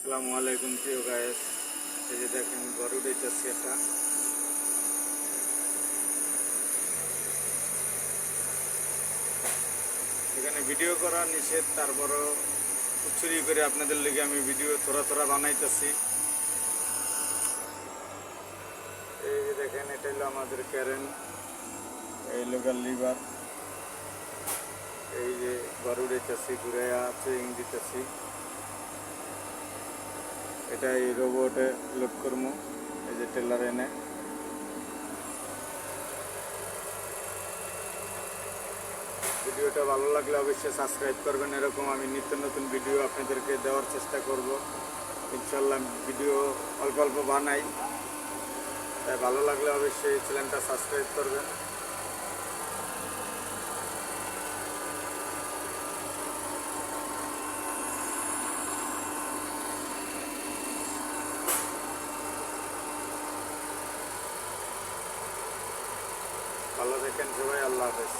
আসসালামু আলাইকুম প্রিয় গায়েস, এই যে দেখেন গরু উঠাইতেছি এটা। এখানে ভিডিও করা নিষেধ, তারপরও চুরি করে আপনাদের লেগে আমি ভিডিও থোড়া বানাইতেছি। এই যে দেখেন এটা হলো আমাদের ক্যারেন, এই লোকাল লিভার। এই যে গরু উঠাইতেছি, ঘুরাইয়া চুইং দিতেছি। এটা এই রোবটে লোড করবো, এই যে টেলার এনে। ভিডিওটা ভালো লাগলে অবশ্যই সাবস্ক্রাইব করবেন। এরকম আমি নিত্য নতুন ভিডিও আপনাদেরকে দেওয়ার চেষ্টা করব ইনশাল্লাহ। ভিডিও অল্প অল্প বানাই, তাই ভালো লাগলে অবশ্যই চ্যানেলটা সাবস্ক্রাইব করবেন। ভালো দেখেন সবাই, আল্লাহ হাফেজ।